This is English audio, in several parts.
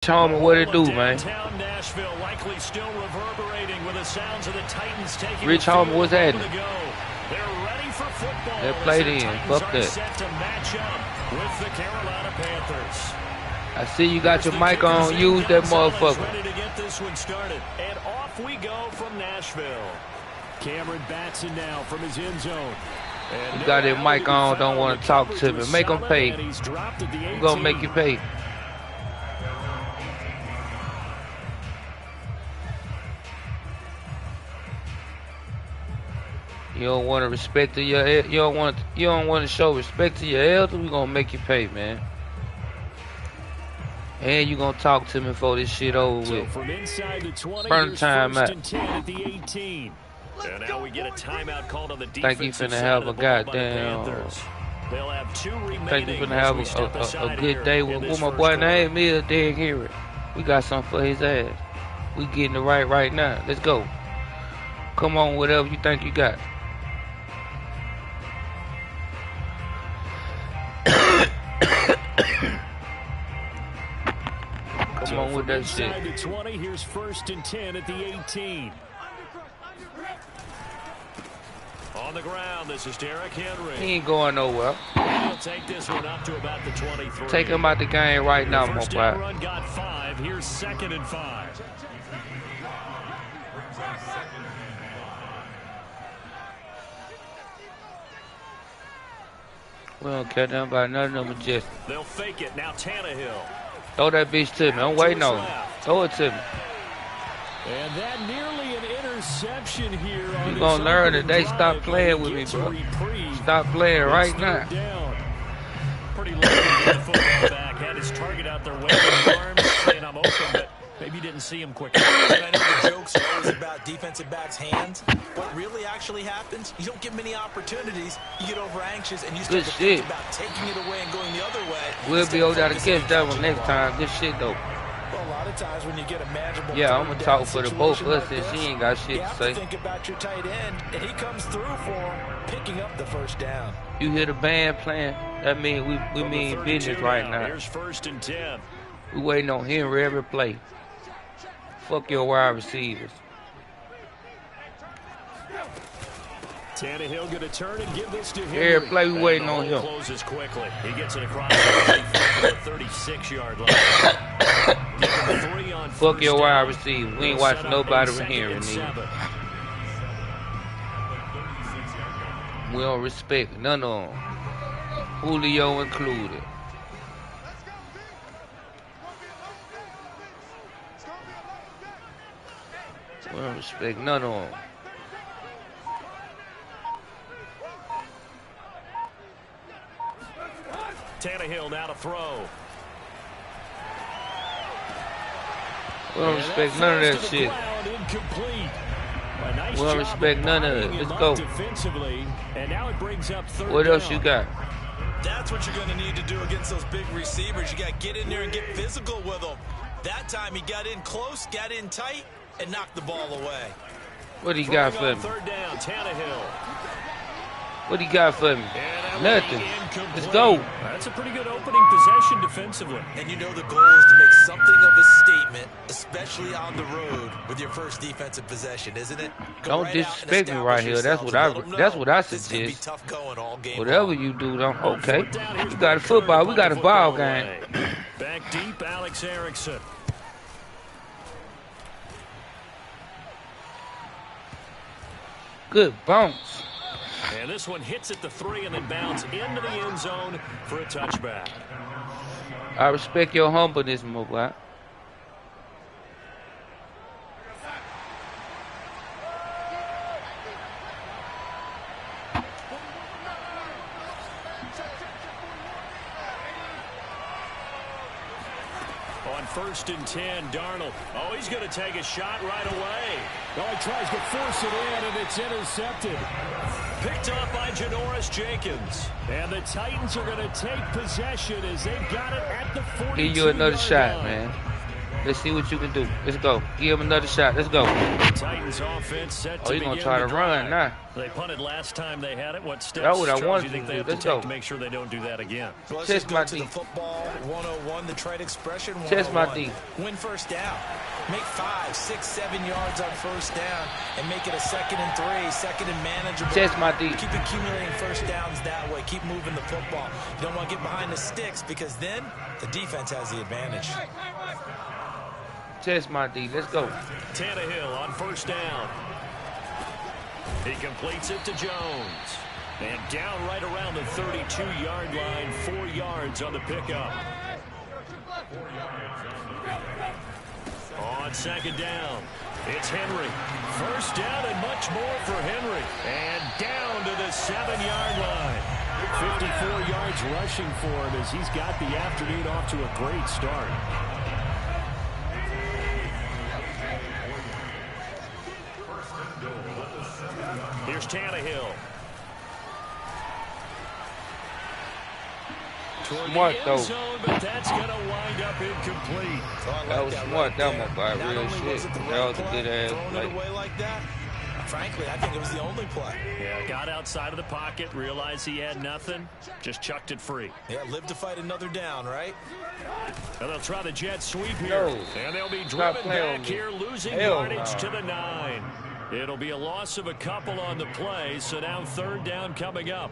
Tell me what it do, man. Nashville likely still reverberating with the sounds of the Titans taking Rich Holman, what's happening? They're ready for football. They're played in. Fuck that. Set to match up with the Carolina Panthers. I see you got your mic on. Use that motherfucker. Ready to get this one started. And off we go from Nashville. Cameron Batson now from his end zone. You got that mic on. Don't want to talk to me. Make them pay. We're going to make you pay. You don't want to respect to your you don't want to show respect to your elders. We gonna make you pay, man. And you gonna talk to me before this shit over with. From inside the 20, burn time out. And now we get a timeout called on the defense. Think you finna have a goddamn. They'll have two remaining. Think you finna have a good day with what my boy name is. Derek Henry. We got something for his ass. We getting it right now. Let's go. Come on, whatever you think you got. Come on with that shit. The 20, here's 1st and 10 at the 18. On the ground, this is Derek Henry. He ain't going nowhere. He'll take this one up to about the 23. Take him out the game right now, my boy. Run got 5. Here's 2nd and 5. We don't care nothing about none of them. Just they'll fake it now. Tannehill. Throw that bitch to me. I'm waiting on it. Throw it to me. And that nearly an interception here. You gonna learn that they stop playing with me, bro. Stop playing right now. Pretty lucky to get the football back. Had his target out there waving his arms, saying I'm open, but maybe didn't see him quick. And I know the jokes are always about defensive backs' hands. What really actually happens, you don't get many opportunities. You get over anxious and you start to think about taking it away and going the other way. We'll be able to catch that one next time. Good shit, though. Well, a lot of times when you get a manageable I'm going to talk for the both of us since she ain't got shit to say. Think about your tight end, and he comes through for him, picking up the 1st down. You hear the band playing? That means we mean business right now. Here's 1st and 10. We waiting on Henry every play. Fuck your wide receivers. Tannehill going to turn and give this to him. Every play we waiting on him. Closes quickly. He gets it across the 36-yard line. Fuck your wide receiver. We ain't watching nobody with Henry. We don't respect none of them. Julio included. We don't respect none of them. Tannehill now to throw. We don't respect none of that shit. We don't respect none of it. Let's go. What else you got? That's what you're going to need to do against those big receivers. You got to get in there and get physical with them. That time he got in close, got in tight, and knocked the ball away. What he got for me? 3rd down, Tannehill. What he got for me? Nothing. Let's go. That's a pretty good opening possession defensively. And you know the goal is to make something of a statement, especially on the road with your first defensive possession, isn't it? Don't disrespect me right here. That's what I suggest. Whatever you do, okay. You got a football. We got a ball game. Back deep, Alex Erickson. Good bounce. And this one hits at the 3 and then bounce into the end zone for a touchback. I respect your humbleness, my boy. On 1st and 10, Darnold. Oh, he's going to take a shot right away. Oh, he tries to force it in, and it's intercepted. Picked up by Janoris Jenkins. And the Titans are going to take possession as they've got it at the 42. Give you another shot, man. Let's see what you can do. Let's go. Give him another shot. Let's go. Titans offense set Oh, he's going to try to run now. They punted last time they had it. What steps That's what I you wanted think to they do. have Let's to take go. to make sure they don't do that again? So let's Chest just go my to D. the football 101, the trade expression 101. Chest my D. Win first down. Make 5, 6, 7 yards on first down and make it a 2nd and 3, 2nd and manageable. Chest my D. Keep accumulating first downs that way. Keep moving the football. You don't want to get behind the sticks because then the defense has the advantage. Chest my D. Let's go. Tannehill on first down. He completes it to Jones. And down right around the 32-yard line, 4 yards on the pickup. On second down, it's Henry. First down and much more for Henry. And down to the 7-yard line. 54 yards rushing for him as he's got the afternoon off to a great start. Here's Tannehill. Smart though. Zone, but that's going to wind up incomplete. That was smart. That was my real shit. That was a good ass play. Away like that. Frankly, I think it was the only play. Yeah, got outside of the pocket, realized he had nothing, just chucked it free. Yeah, live to fight another down, right? And they'll try the jet sweep here. No. And they'll be driven back here, losing yardage to the 9. It'll be a loss of a couple on the play, so now third down coming up.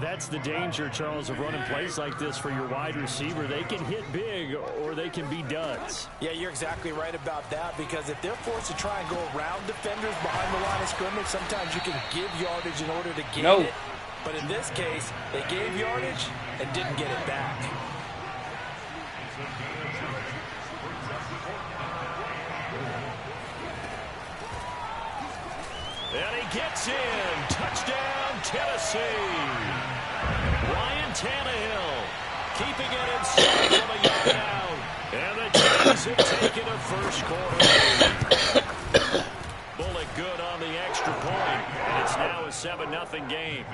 That's the danger, Charles, of running plays like this for your wide receiver. They can hit big or they can be duds. Yeah, you're exactly right about that because if they're forced to try and go around defenders behind the line of scrimmage, sometimes you can give yardage in order to gain it. But in this case, they gave yardage and didn't get it back. And he gets in. Touchdown, Tennessee. Ryan Tannehill keeping it inside from a yard out. And the Titans have taken a first quarter lead. Bullock good on the extra point. And it's now a 7-0 game.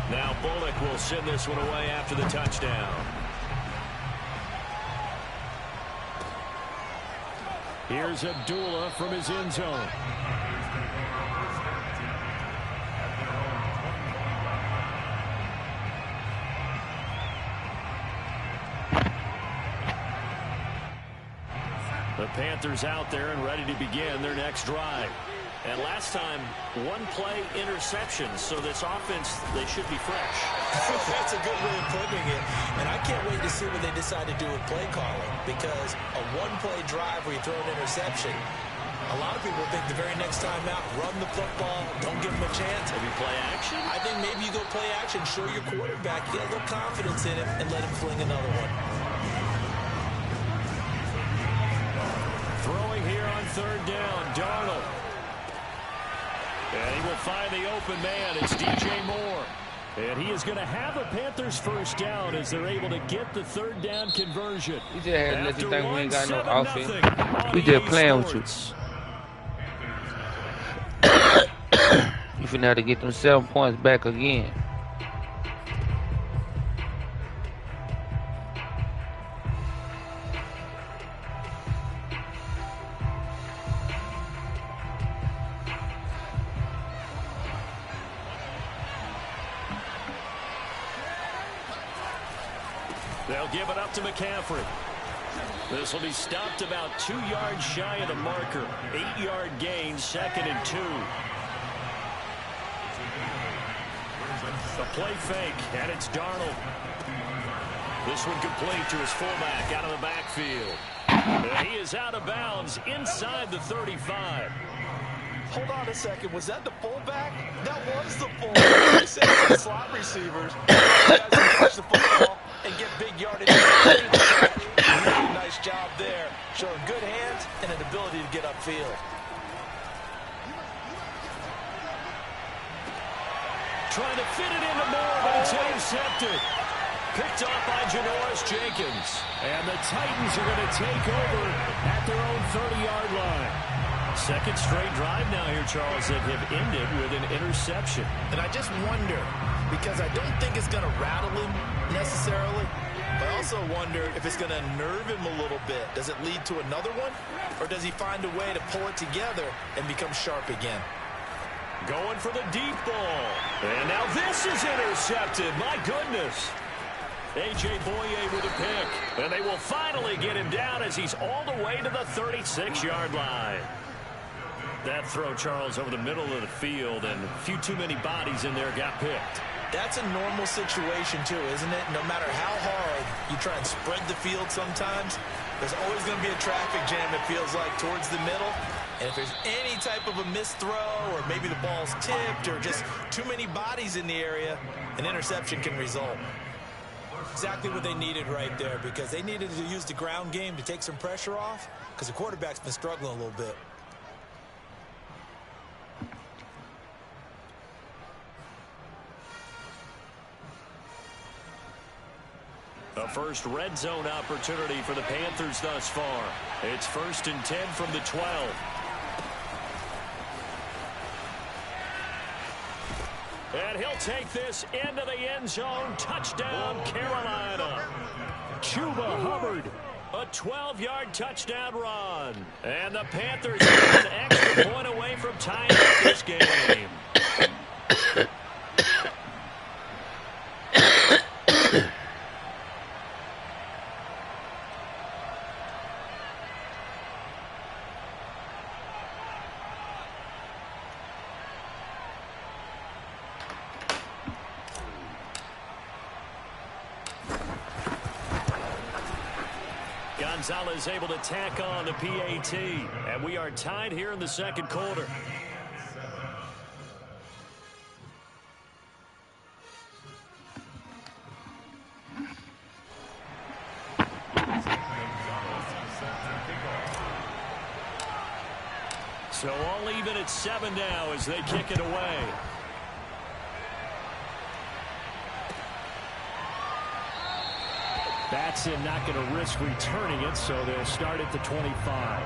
Now Bullock will send this one away after the touchdown. Here's Abdullah from his end zone. The Panthers out there and ready to begin their next drive. And last time, one play interception, so this offense, they should be fresh. That's a good way of putting it. And I can't wait to see what they decide to do with play calling because a one-play drive where you throw an interception, a lot of people think the very next time out, run the football, don't give them a chance. Maybe play action? I think maybe you go play action, show your quarterback, get a little confidence in him, and let him fling another one. Throwing here on third down, Darnold. And he will find the open man. It's DJ Moore. And he is going to have a Panthers first down as they're able to get the third down conversion. We just had to let you think we ain't got no offense. We just playing with you. You finna have to get them 7 points back again. They'll give it up to McCaffrey. This will be stopped about 2 yards shy of the marker. 8-yard gain, 2nd and 2. The play fake, and it's Darnold. This one complete to his fullback out of the backfield. And he is out of bounds inside the 35. Hold on a second. Was that the fullback? That was the fullback. They said the slot receivers. Guys can catch the football and get big yardage. Really nice job there. Showing good hands and an ability to get upfield. Trying to fit it into Moore, but it's intercepted. Picked off by Janoris Jenkins. And the Titans are going to take over at their own 30-yard line. Second straight drive now here, Charles, that have ended with an interception. And I just wonder, because I don't think it's going to rattle him necessarily, but I also wonder if it's going to nerve him a little bit. Does it lead to another one? Or does he find a way to pull it together and become sharp again? Going for the deep ball. And now this is intercepted. My goodness. A.J. Boye with a pick. And they will finally get him down as he's all the way to the 36-yard line. That throw, Charles, over the middle of the field, and a few too many bodies in there got picked. That's a normal situation, too, isn't it? No matter how hard you try and spread the field sometimes, there's always going to be a traffic jam, it feels like, towards the middle. And if there's any type of a missed throw, or maybe the ball's tipped, or just too many bodies in the area, an interception can result. Exactly what they needed right there, because they needed to use the ground game to take some pressure off, because the quarterback's been struggling a little bit. A first red zone opportunity for the Panthers thus far. It's 1st and 10 from the 12. And he'll take this into the end zone. Touchdown, Carolina. Chuba Hubbard. A 12-yard touchdown run. And the Panthers are an extra point away from tying up this game. Gonzalez able to tack on the PAT, and we are tied here in the second quarter. So all even at 7 now as they kick it away. Batson not going to risk returning it, so they'll start at the 25.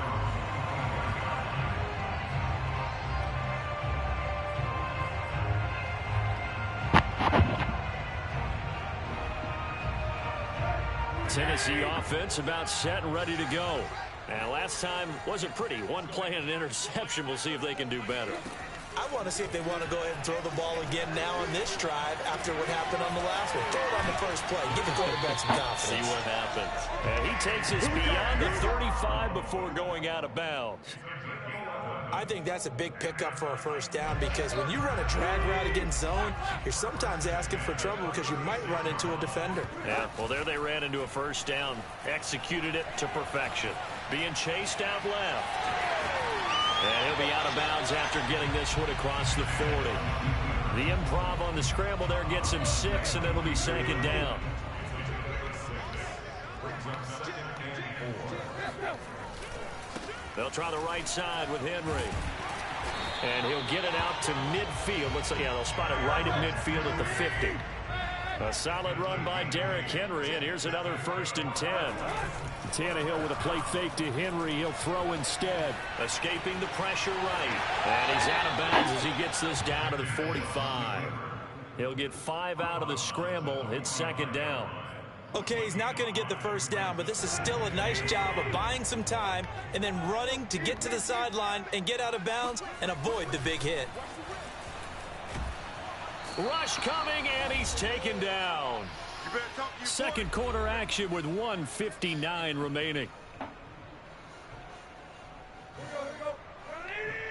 Tennessee offense about set and ready to go. And last time wasn't pretty. One play and an interception. We'll see if they can do better. I want to see if they want to go ahead and throw the ball again now on this drive after what happened on the last one. Throw it on the first play. Give the quarterback some confidence. See what happens. And he takes us beyond the 35 before going out of bounds. I think that's a big pickup for a first down, because when you run a drag route against zone, you're sometimes asking for trouble because you might run into a defender. Yeah, well, there they ran into a first down. Executed it to perfection. Being chased out left. And he'll be out of bounds after getting this one across the 40. The improv on the scramble there gets him 6, and it'll be 2nd down. They'll try the right side with Henry. And he'll get it out to midfield. Yeah, they'll spot it right at midfield at the 50. A solid run by Derrick Henry, and here's another 1st and 10. Tannehill with a play fake to Henry. He'll throw instead. Escaping the pressure right. And he's out of bounds as he gets this down to the 45. He'll get 5 out of the scramble. It's 2nd down. Okay, he's not going to get the first down, but this is still a nice job of buying some time and then running to get to the sideline and get out of bounds and avoid the big hit. Rush coming, and he's taken down. Second quarter action with 1:59 remaining.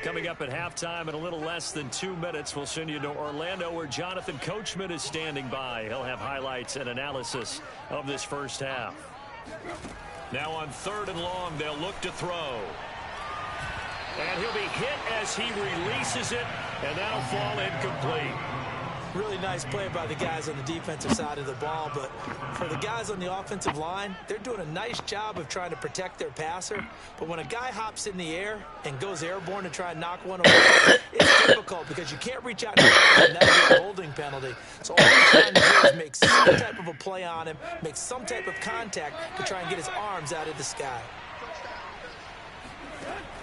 Coming up at halftime in a little less than 2 minutes, we'll send you to Orlando where Jonathan Coachman is standing by. He'll have highlights and analysis of this first half. Now on 3rd and long, they'll look to throw. And he'll be hit as he releases it, and that'll fall incomplete. Really nice play by the guys on the defensive side of the ball, but for the guys on the offensive line, they're doing a nice job of trying to protect their passer. But when a guy hops in the air and goes airborne to try and knock one away, it's difficult because you can't reach out and that'll be a holding penalty. So all he's trying to do is make some type of a play on him, make some type of contact to try and get his arms out of the sky.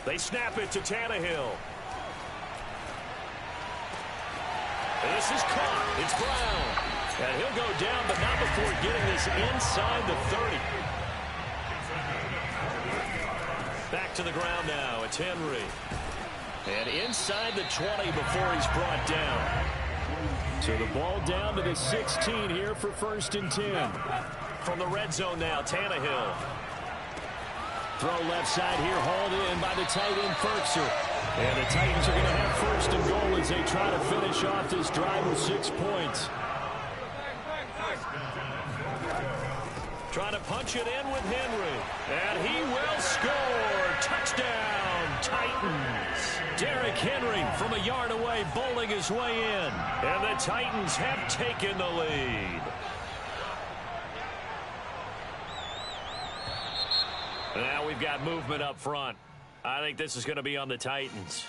They snap it to Tannehill. This is caught. It's Brown. And he'll go down, but not before getting this inside the 30. Back to the ground now. It's Henry. And inside the 20 before he's brought down. So the ball down to the 16 here for 1st and 10. From the red zone now, Tannehill. Throw left side here, hauled in by the tight end, Ferkser. And the Titans are going to have 1st and goal as they try to finish off this drive with 6 points. Trying to punch it in with Henry. And he will score. Touchdown, Titans. Derrick Henry from a yard away, bowling his way in. And the Titans have taken the lead. Now we've got movement up front. I think this is going to be on the Titans.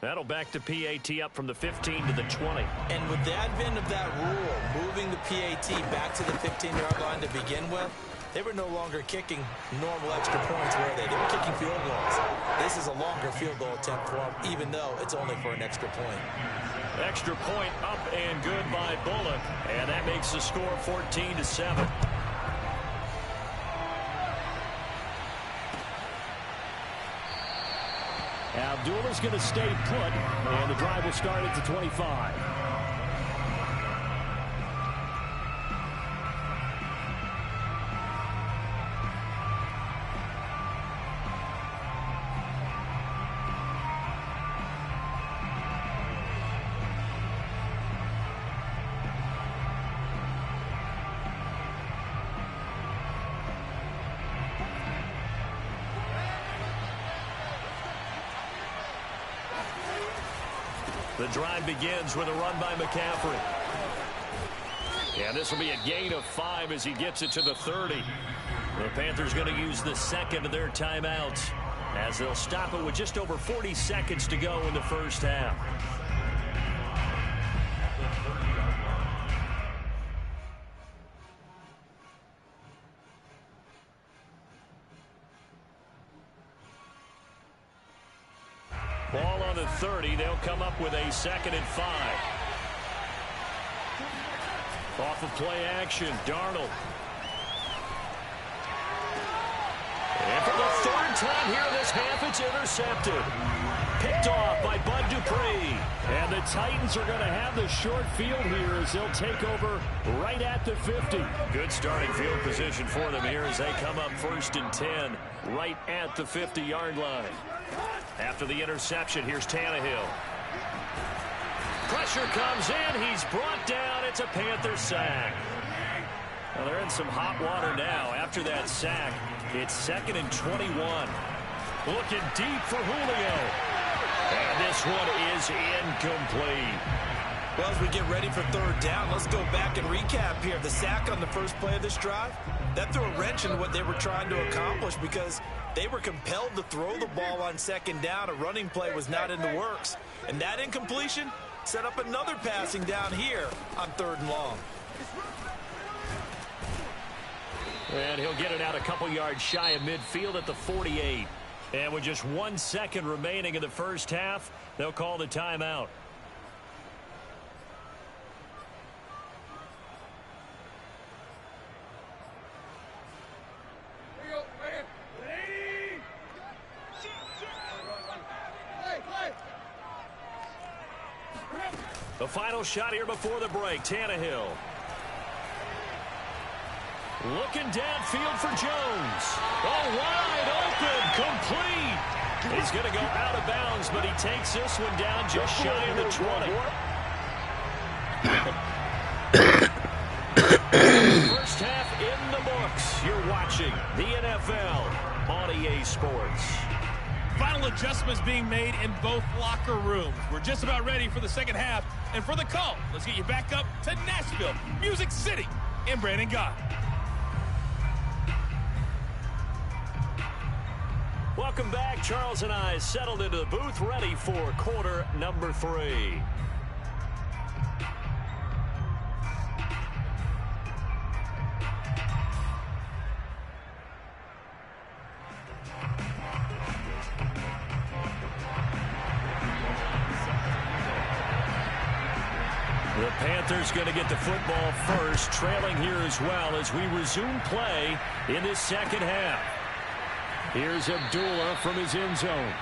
That'll back the PAT up from the 15 to the 20. And with the advent of that rule, moving the PAT back to the 15-yard line to begin with, they were no longer kicking normal extra points, were they? They were kicking field goals. This is a longer field goal attempt for them, even though it's only for an extra point. Extra point up and good by Bullock. And that makes the score 14-7. Abdullah's going to stay put, and the drive will start at the 25. The drive begins with a run by McCaffrey. And this will be a gain of 5 as he gets it to the 30. The Panthers going to use the second of their timeouts as they'll stop it with just over 40 seconds to go in the first half. Ball on the 30. They'll come up with a 2nd and 5. Off of play action, Darnold. And for the 3rd time here in this half, it's intercepted. Picked off by Bud Dupree. And the Titans are going to have the short field here as they'll take over right at the 50. Good starting field position for them here as they come up 1st and 10 right at the 50-yard line. After the interception, here's Tannehill. Pressure comes in. He's brought down. It's a Panther sack. Well, they're in some hot water now. After that sack, it's 2nd and 21. Looking deep for Julio. And this one is incomplete. Well, as we get ready for 3rd down, let's go back and recap here. The sack on the first play of this drive, that threw a wrench in what they were trying to accomplish because they were compelled to throw the ball on 2nd down. A running play was not in the works. And that incompletion set up another passing down here on 3rd and long. And he'll get it out a couple yards shy of midfield at the 48. And with just 1 second remaining in the first half, they'll call the timeout. The final shot here before the break, Tannehill. Looking downfield for Jones. Oh, wide open, complete. He's going to go out of bounds, but he takes this one down just shy of the 20. First half in the books. You're watching the NFL on EA Sports. Final adjustments being made in both locker rooms. We're just about ready for the second half. And for the call, let's get you back up to Nashville, Music City, and Brandon Gott. Welcome back. Charles and I settled into the booth, ready for quarter number 3. The Panthers going to get the football first, trailing here as well as we resume play in this second half. Here's Abdullah from his end zone.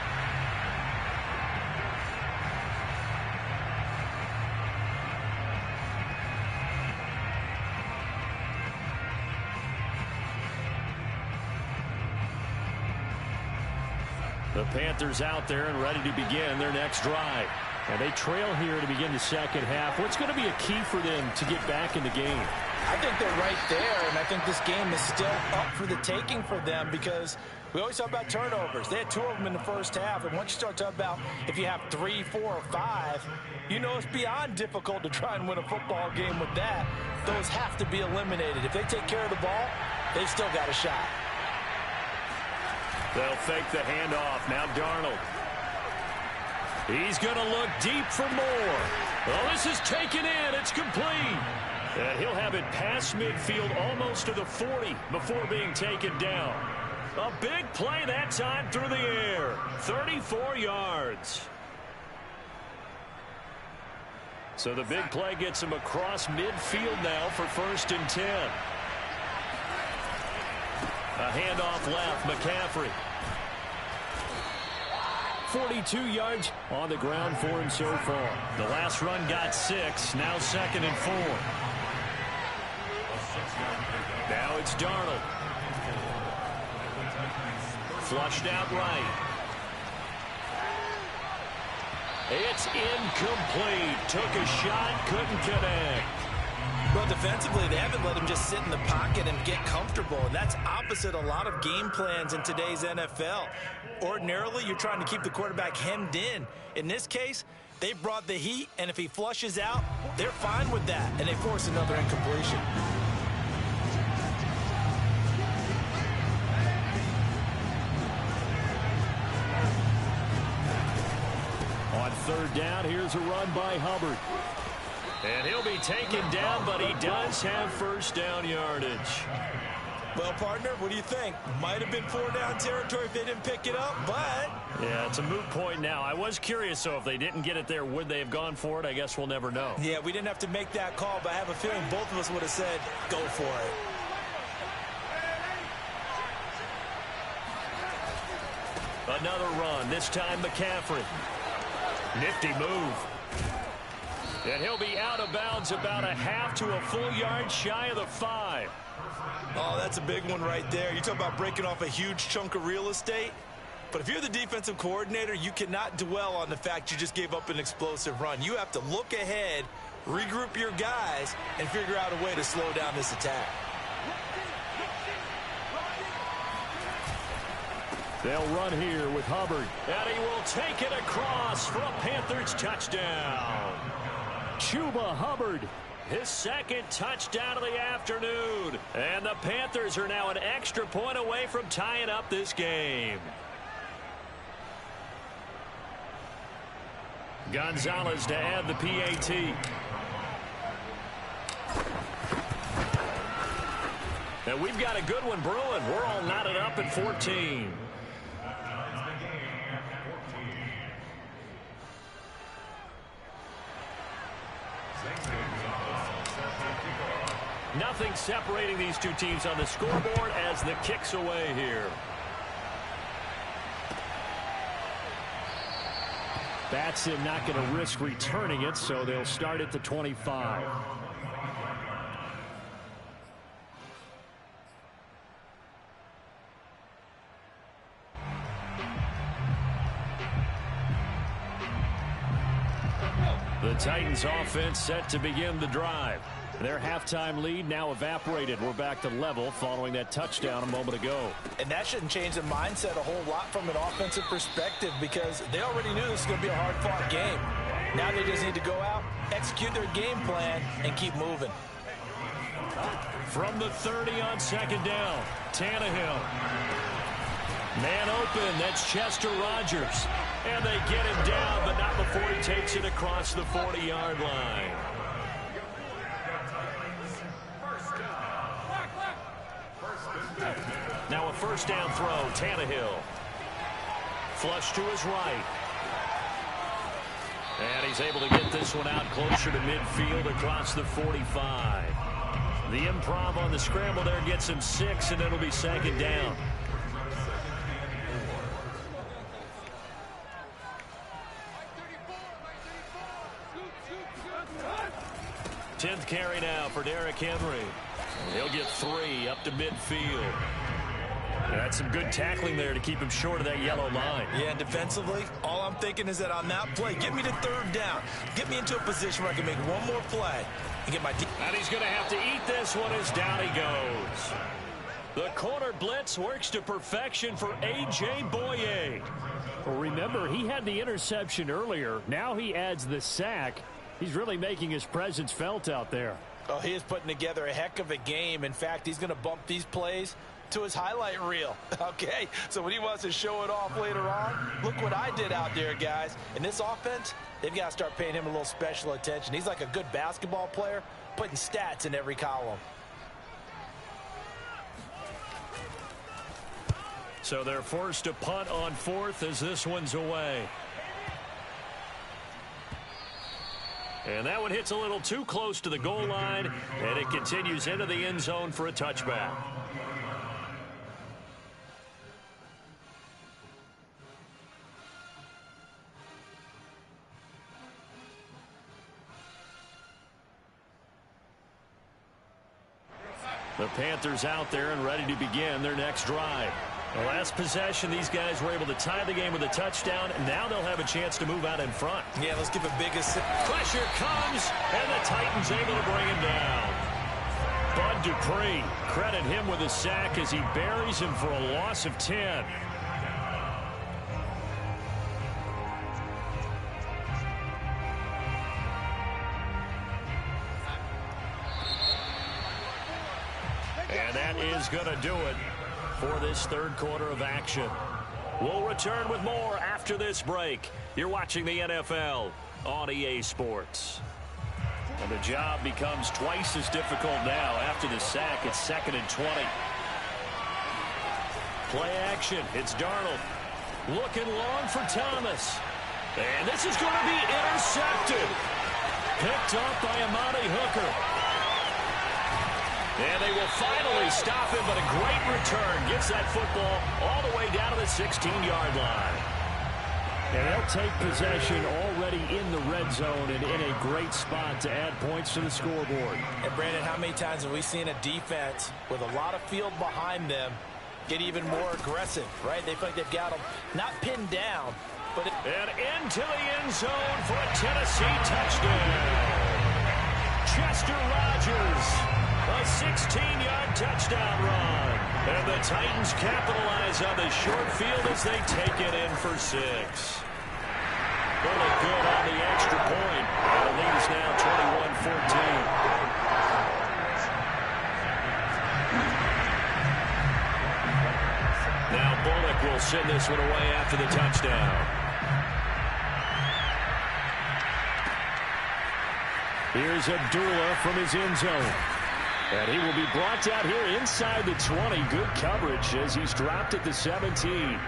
The Panthers out there and ready to begin their next drive. And they trail here to begin the second half. What's going to be a key for them to get back in the game? I think they're right there, and I think this game is still up for the taking for them because we always talk about turnovers. They had 2 of them in the first half, and once you start talking about if you have 3, 4, or 5, you know it's beyond difficult to try and win a football game with that. Those have to be eliminated. If they take care of the ball, they've still got a shot. They'll fake the handoff. Now Darnold. He's going to look deep for more. Well, this is taken in. It's complete. And he'll have it past midfield almost to the 40 before being taken down. A big play that time through the air. 34 yards. So the big play gets him across midfield now for 1st and 10. A handoff left, McCaffrey. 42 yards on the ground for him so far. The last run got 6, now 2nd and 4. Now it's Darnold. Flushed out right. It's incomplete. Took a shot, couldn't connect. Well, defensively, they haven't let him just sit in the pocket and get comfortable, and that's opposite a lot of game plans in today's NFL. Ordinarily, you're trying to keep the quarterback hemmed in. In this case, they brought the heat, and if he flushes out, they're fine with that, and they force another incompletion. On 3rd down, here's a run by Hubbard. And he'll be taken down, but he does have 1st down yardage. Well, partner, what do you think? Might have been 4-down territory if they didn't pick it up, but... Yeah, it's a moot point now. I was curious, so if they didn't get it there, would they have gone for it? I guess we'll never know. Yeah, we didn't have to make that call, but I have a feeling both of us would have said, go for it. Another run, this time McCaffrey. Nifty move. And he'll be out of bounds about a half to a full yard shy of the 5. Oh, that's a big one right there. You talk about breaking off a huge chunk of real estate. But if you're the defensive coordinator, you cannot dwell on the fact you just gave up an explosive run. You have to look ahead, regroup your guys, and figure out a way to slow down this attack. They'll run here with Hubbard. And he will take it across for a Panthers touchdown. Chuba Hubbard, his 2nd touchdown of the afternoon. And the Panthers are now an extra point away from tying up this game. Gonzalez to add the PAT. And we've got a good one brewing. We're all knotted up at 14. Nothing separating these two teams on the scoreboard as the kick's away here. Batson not going to risk returning it, so they'll start at the 25. The Titans offense set to begin the drive. Their halftime lead now evaporated. We're back to level following that touchdown a moment ago. And that shouldn't change the mindset a whole lot from an offensive perspective because they already knew this was going to be a hard-fought game. Now they just need to go out, execute their game plan, and keep moving. From the 30 on 2nd down, Tannehill. Man open, that's Chester Rogers. And they get him down, but not before he takes it across the 40-yard line. Now a 1st down throw, Tannehill. Flush to his right. And he's able to get this one out closer to midfield across the 45. The improv on the scramble there gets him 6, and it'll be 2nd down. Tenth carry now for Derrick Henry. He'll get 3 up to midfield. That's some good tackling there to keep him short of that yellow line. Yeah, and defensively, all I'm thinking is that on that play, get me to 3rd down. Get me into a position where I can make one more play and get my... And he's going to have to eat this one as down he goes. The corner blitz works to perfection for A.J. Boye. Well, remember, he had the interception earlier. Now he adds the sack. He's really making his presence felt out there. Oh, he is putting together a heck of a game. In fact, he's going to bump these plays to his highlight reel. Okay, so when he wants to show it off later on, look what I did out there, guys. In this offense, they've got to start paying him a little special attention. He's like a good basketball player, putting stats in every column. So they're forced to punt on 4th as this one's away. And that one hits a little too close to the goal line, and it continues into the end zone for a touchback. The Panthers out there and ready to begin their next drive. The last possession, these guys were able to tie the game with a touchdown. Now they'll have a chance to move out in front. Yeah, let's give a big assist. Pressure comes, and the Titans able to bring him down. Bud Dupree, credit him with a sack as he buries him for a loss of 10. And that is going to do it for this 3rd quarter of action. We'll return with more after this break. You're watching the NFL on EA Sports. And the job becomes twice as difficult now after the sack. It's 2nd and 20. Play action. It's Darnold. Looking long for Thomas. And this is going to be intercepted. Picked up by Amani Hooker. And they will finally stop him, but a great return. Gets that football all the way down to the 16-yard line. And they'll take possession already in the red zone and in a great spot to add points to the scoreboard. And, Brandon, how many times have we seen a defense with a lot of field behind them get even more aggressive, right? They feel like they've got them not pinned down, but... And into the end zone for a Tennessee touchdown. Chester Rogers. A 16-yard touchdown run. And the Titans capitalize on the short field as they take it in for 6. Really good on the extra point. And the lead is now 21-14. Now Bullock will send this one away after the touchdown. Here's Abdullah from his end zone. And he will be brought down here inside the 20. Good coverage as he's dropped at the 17.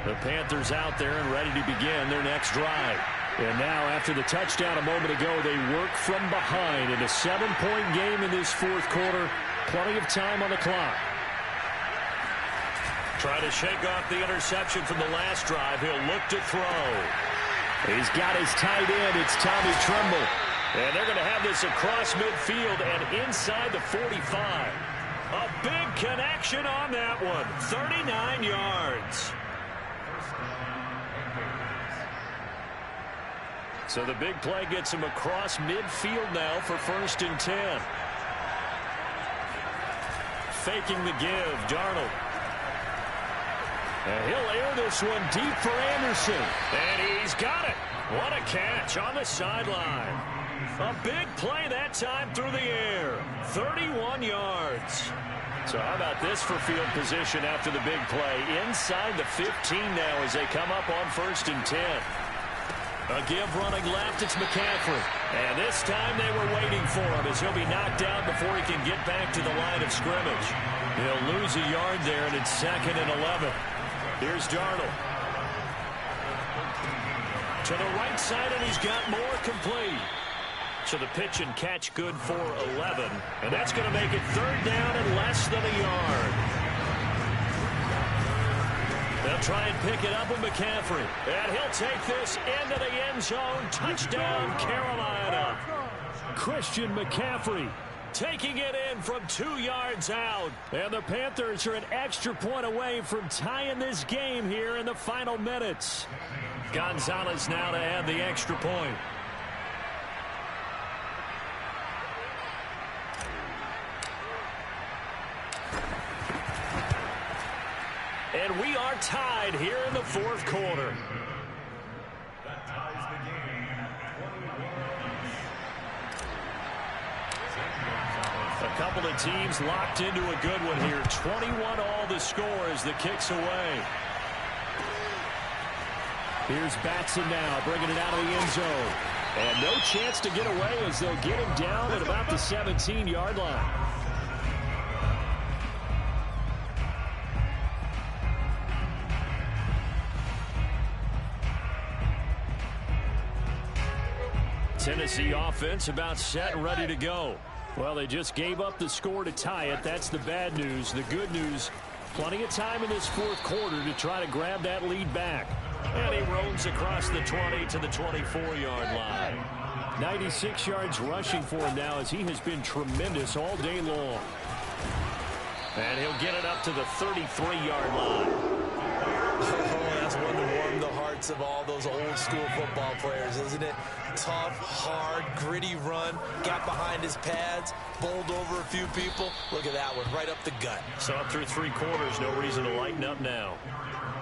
The Panthers out there and ready to begin their next drive. And now after the touchdown a moment ago, they work from behind in a 7-point game in this 4th quarter. Plenty of time on the clock. Try to shake off the interception from the last drive. He'll look to throw. He's got his tight end. It's Tommy Tremble. And they're going to have this across midfield and inside the 45. A big connection on that one. 39 yards. So the big play gets him across midfield now for 1st and 10. Faking the give, Darnold. And he'll air this one deep for Anderson. And he's got it. What a catch on the sideline. A big play that time through the air. 31 yards. So how about this for field position after the big play? Inside the 15 now as they come up on 1st and 10. A give running left, it's McCaffrey. And this time they were waiting for him as he'll be knocked down before he can get back to the line of scrimmage. He'll lose a yard there, and it's 2nd and 11. Here's Darnold. To the right side, and he's got more complete. So the pitch and catch good for 11. And that's going to make it 3rd down and less than a yard. They'll try and pick it up with McCaffrey. And he'll take this into the end zone. Touchdown, Carolina. Christian McCaffrey taking it in from 2 yards out. And the Panthers are an extra point away from tying this game here in the final minutes. Gonzalez now to add the extra point. And we are tied here in the 4th quarter. A couple of teams locked into a good one here. 21 all the score as the kick's away. Here's Batson now, bringing it out of the end zone. And no chance to get away as they'll get him down at about the 17-yard line. Tennessee offense about set and ready to go. Well, they just gave up the score to tie it. That's the bad news. The good news, plenty of time in this 4th quarter to try to grab that lead back. And he roams across the 20 to the 24-yard line. 96 yards rushing for him now as he has been tremendous all day long. And he'll get it up to the 33-yard line. Oh, that's one to warm the hearts of all those old-school football players, isn't it? Tough, hard, gritty run, got behind his pads, bowled over a few people. Look at that one, right up the gut. So up through 3 quarters, no reason to lighten up now.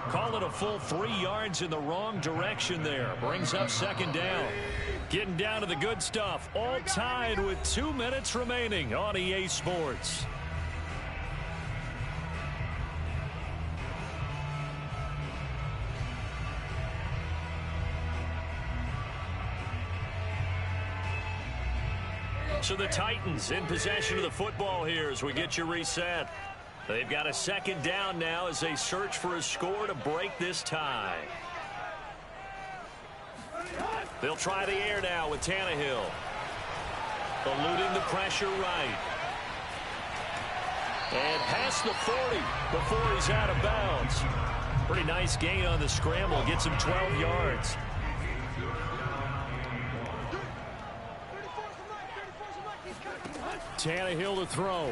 Call it a full 3 yards in the wrong direction there. Brings up 2nd down. Getting down to the good stuff. All tied with 2 minutes remaining on EA Sports. So the Titans in possession of the football here as we get you reset. They've got a 2nd down now as they search for a score to break this tie. They'll try the air now with Tannehill. Eluding the pressure right. And past the 40 before he's out of bounds. Pretty nice gain on the scramble. Gets him 12 yards. Tannehill to throw.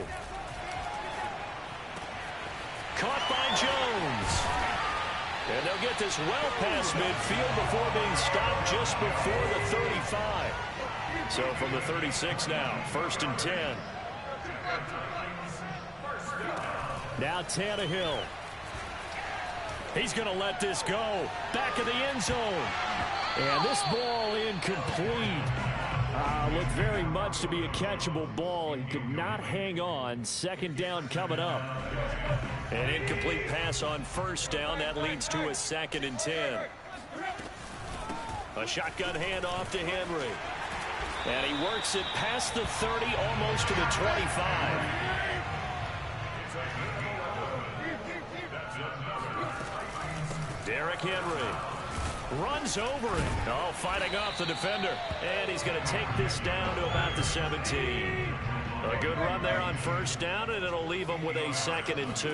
Caught by Jones. And they'll get this well past midfield before being stopped just before the 35. So from the 36 now, 1st and 10. Now Tannehill. He's going to let this go. Back of the end zone. And this ball incomplete. Looked very much to be a catchable ball. He could not hang on. 2nd down coming up. An incomplete pass on 1st down. That leads to a 2nd and 10. A shotgun handoff to Henry. And he works it past the 30, almost to the 25. Derrick Henry. Runs over it. Oh, fighting off the defender. And he's going to take this down to about the 17. A good run there on 1st down, and it'll leave him with a 2nd and 2.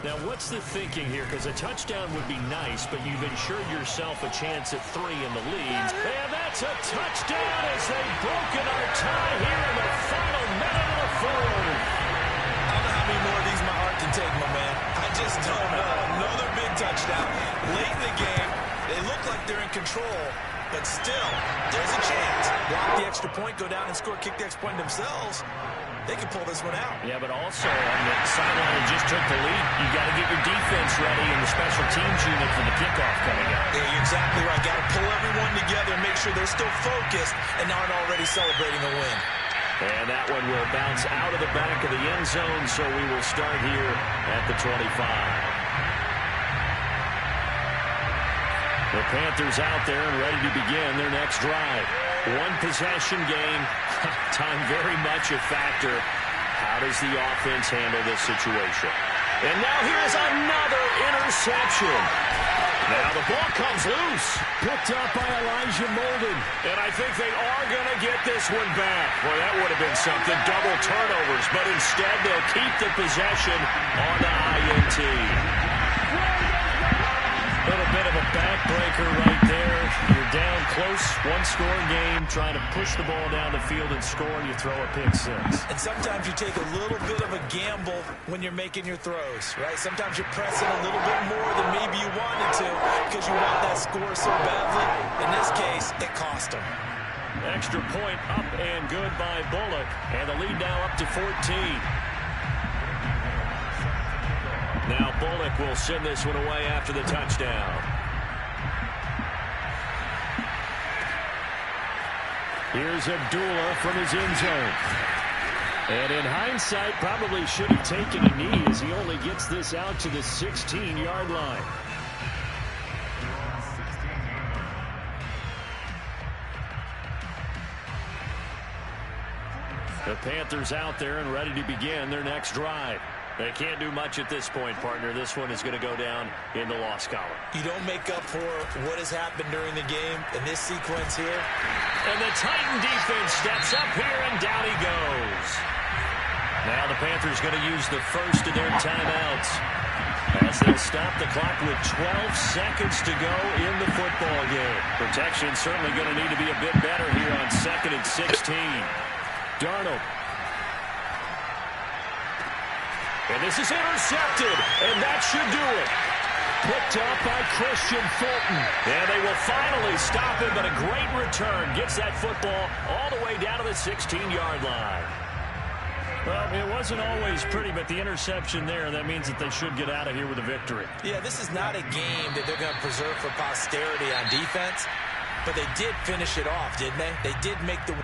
Now, what's the thinking here? Because a touchdown would be nice, but you've ensured yourself a chance at 3 in the lead. And that's a touchdown as they've broken our tie here in the final minute of the 4th. I don't know how many more of these my heart can take, my man. I just don't know. Another big touchdown late in the game. They look like they're in control, but still, there's a chance. Block the extra point, go down and score, kick the extra point themselves. They can pull this one out. Yeah, but also on the sideline that just took the lead, you got to get your defense ready in the special teams unit for the kickoff coming up. Yeah, you're exactly right. Got to pull everyone together and make sure they're still focused and aren't already celebrating a win. And that one will bounce out of the back of the end zone, so we will start here at the 25. The Panthers out there and ready to begin their next drive. One possession game. Time very much a factor. How does the offense handle this situation? And now here's another interception. Now the ball comes loose. Picked up by Elijah Molden. And I think they are going to get this one back. Well, that would have been something. Double turnovers. But instead, they'll keep the possession on the INT. A little bit of a backbreaker right there. You're down close, one-score game, trying to push the ball down the field and score, and you throw a pick six. And sometimes you take a little bit of a gamble when you're making your throws, right? Sometimes you're pressing a little bit more than maybe you wanted to because you want that score so badly. In this case, it cost them. Extra point up and good by Bullock, and the lead now up to 14. Now Bullock will send this one away after the touchdown. Here's Abdullah from his end zone. And in hindsight, probably should have taken a knee as he only gets this out to the 16-yard line. The Panthers out there and ready to begin their next drive. They can't do much at this point, partner. This one is going to go down in the loss column. You don't make up for what has happened during the game in this sequence here. And the Titan defense steps up here, and down he goes. Now the Panthers going to use the first of their timeouts as they'll stop the clock with 12 seconds to go in the football game. Protection certainly going to need to be a bit better here on 2nd and 16. Darnold. And this is intercepted, and that should do it. Picked up by Christian Fulton. And they will finally stop him, but a great return. Gets that football all the way down to the 16-yard line. Well, it wasn't always pretty, but the interception there, that means that they should get out of here with a victory. Yeah, this is not a game that they're going to preserve for posterity on defense, but they did finish it off, didn't they? They did make the